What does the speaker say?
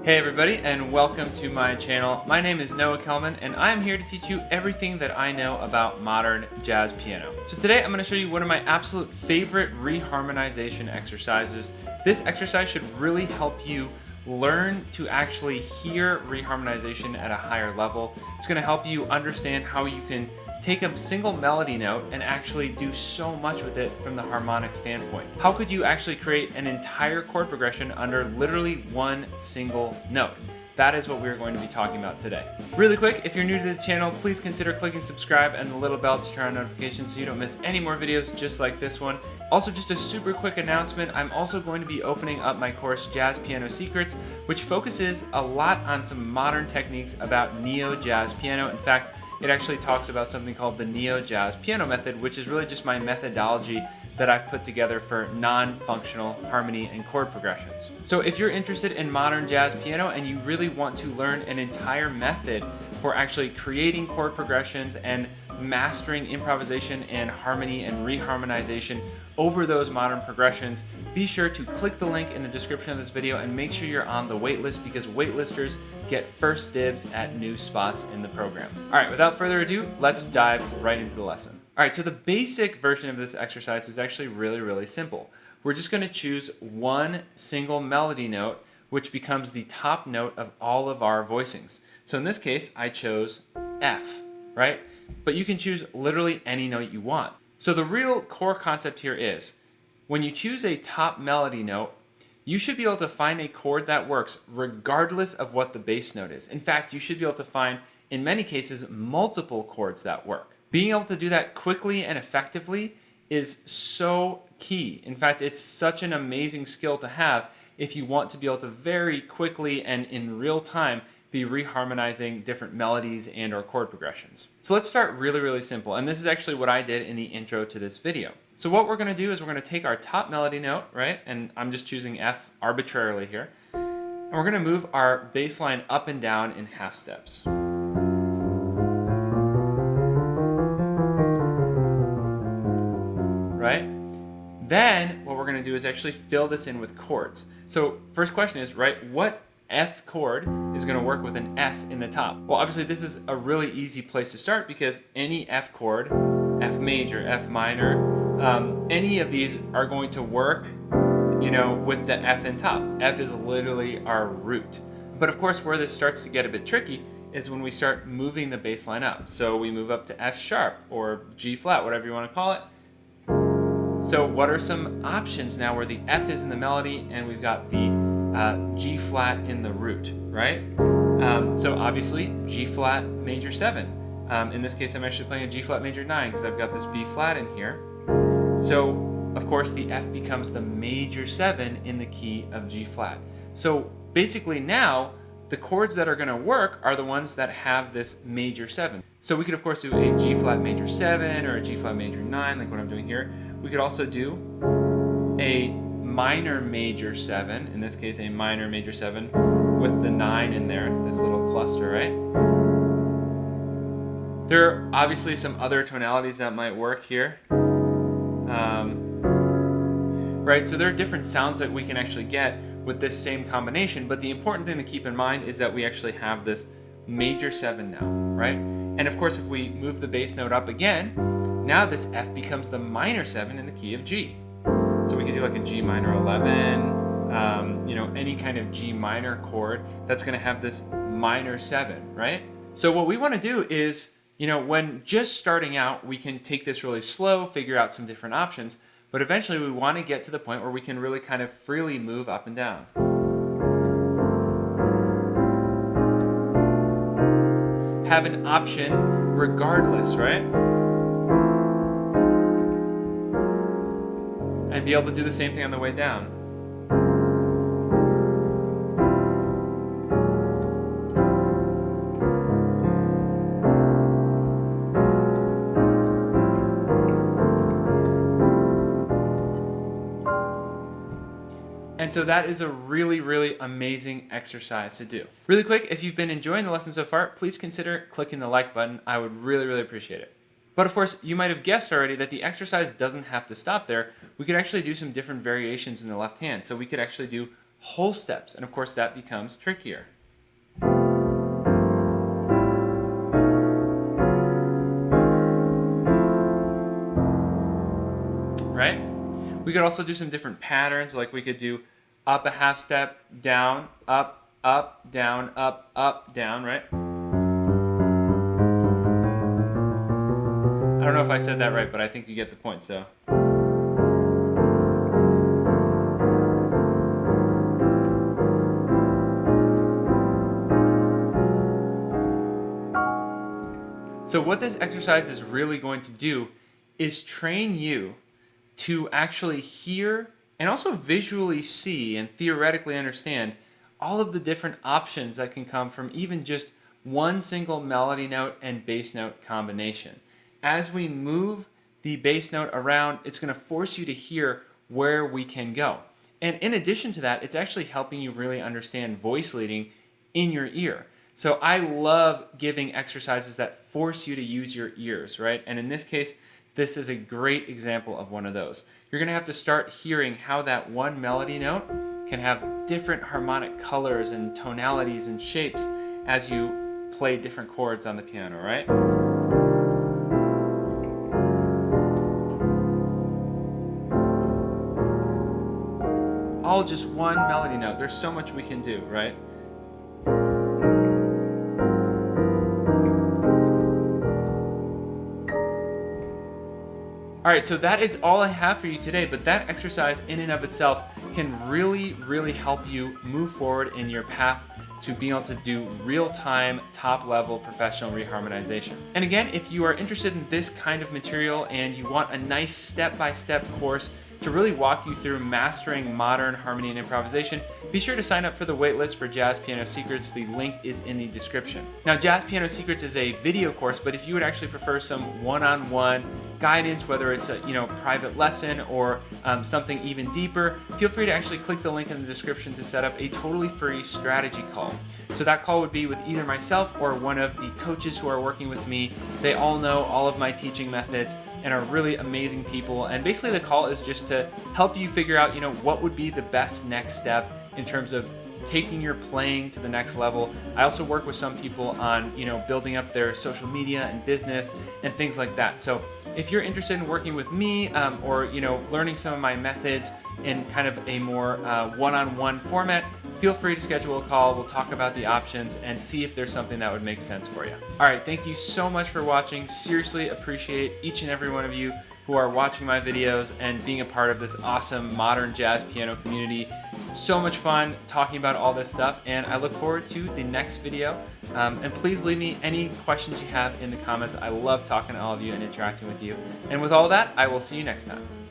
Hey everybody, and welcome to my channel. My name is Noah Kellman, and I'm here to teach you everything that I know about modern jazz piano. So today I'm going to show you one of my absolute favorite reharmonization exercises. This exercise should really help you learn to actually hear reharmonization at a higher level. It's going to help you understand how you can take a single melody note and actually do so much with it from the harmonic standpoint. How could you actually create an entire chord progression under literally one single note? That is what we're going to be talking about today. Really quick, if you're new to the channel, please consider clicking subscribe and the little bell to turn on notifications so you don't miss any more videos just like this one. Also, just a super quick announcement, I'm also going to be opening up my course Jazz Piano Secrets, which focuses a lot on some modern techniques about neo-jazz piano. In fact, it actually talks about something called the neo-jazz piano method, which is really just my methodology that I've put together for non-functional harmony and chord progressions. So if you're interested in modern jazz piano and you really want to learn an entire method for actually creating chord progressions and mastering improvisation and harmony and reharmonization over those modern progressions, be sure to click the link in the description of this video and make sure you're on the waitlist, because waitlisters get first dibs at new spots in the program. All right, without further ado, let's dive right into the lesson. All right, so the basic version of this exercise is actually really simple. We're just going to choose one single melody note, which becomes the top note of all of our voicings. So in this case, I chose F, right? But you can choose literally any note you want. So the real core concept here is, when you choose a top melody note, you should be able to find a chord that works regardless of what the bass note is. In fact, you should be able to find, in many cases, multiple chords that work. Being able to do that quickly and effectively is so key. In fact, it's such an amazing skill to have if you want to be able to very quickly and in real time be reharmonizing different melodies and or chord progressions. So let's start really simple, and this is actually what I did in the intro to this video. So what we're going to do is we're going to take our top melody note, right, and I'm just choosing F arbitrarily here, and we're going to move our bass line up and down in half steps. Right? Then what we're going to do is actually fill this in with chords. So first question is, right, what F chord is going to work with an F in the top? Well, obviously this is a really easy place to start, because any F chord, F major, F minor, any of these are going to work, you know, with the F in top. F is literally our root. But of course, where this starts to get a bit tricky is when we start moving the bass line up. So we move up to F sharp or G flat, whatever you want to call it. So what are some options now where the F is in the melody and we've got the G flat in the root, right? So obviously G flat major 7. In this case, I'm actually playing a G flat major 9 because I've got this B flat in here. So of course the F becomes the major 7 in the key of G flat. So basically now the chords that are going to work are the ones that have this major 7. So we could of course do a G flat major 7 or a G flat major 9, like what I'm doing here. We could also do a minor major 7, in this case a minor major 7 with the 9 in there, this little cluster, right? There are obviously some other tonalities that might work here. Right, so there are different sounds that we can actually get with this same combination, but the important thing to keep in mind is that we actually have this major 7 now, right? And of course, if we move the bass note up again, now this F becomes the minor 7 in the key of G. So we could do like a G minor 11, you know, any kind of G minor chord that's going to have this minor 7, right? So what we want to do is, you know, when just starting out, we can take this really slow, figure out some different options, but eventually we want to get to the point where we can really kind of freely move up and down. Have an option regardless, right? And be able to do the same thing on the way down. And so that is a really amazing exercise to do. Really quick, if you've been enjoying the lesson so far, please consider clicking the like button. I would really appreciate it. But of course, you might have guessed already that the exercise doesn't have to stop there. We could actually do some different variations in the left hand. So we could actually do whole steps. And of course, that becomes trickier. Right? We could also do some different patterns, like we could do up a half step, down, up, down, up, down, right? I don't know if I said that right, but I think you get the point, so. So what this exercise is really going to do is train you to actually hear and also visually see and theoretically understand all of the different options that can come from even just one single melody note and bass note combination. As we move the bass note around, it's going to force you to hear where we can go. And in addition to that, it's actually helping you really understand voice leading in your ear. So I love giving exercises that force you to use your ears, right? And in this case, this is a great example of one of those. You're going to have to start hearing how that one melody note can have different harmonic colors and tonalities and shapes as you play different chords on the piano, right? All just one melody note. There's so much we can do, right? All right, so that is all I have for you today, but that exercise in and of itself can really, really help you move forward in your path to being able to do real-time, top-level professional reharmonization. And again, if you are interested in this kind of material and you want a nice step-by-step course to really walk you through mastering modern harmony and improvisation, be sure to sign up for the waitlist for Jazz Piano Secrets. The link is in the description. Now, Jazz Piano Secrets is a video course, but if you would actually prefer some one-on-one guidance, whether it's a private lesson or something even deeper, feel free to actually click the link in the description to set up a totally free strategy call. So that call would be with either myself or one of the coaches who are working with me. They all know all of my teaching methods and are really amazing people. And basically the call is just to help you figure out, what would be the best next step in terms of taking your playing to the next level. I also work with some people on, building up their social media and business and things like that. So if you're interested in working with me or, learning some of my methods in kind of a more one-on-one format, feel free to schedule a call. We'll talk about the options and see if there's something that would make sense for you. All right, thank you so much for watching. Seriously appreciate each and every one of you who are watching my videos and being a part of this awesome modern jazz piano community. So much fun talking about all this stuff, and I look forward to the next video. And please leave me any questions you have in the comments. I love talking to all of you and interacting with you. And with all that, I will see you next time.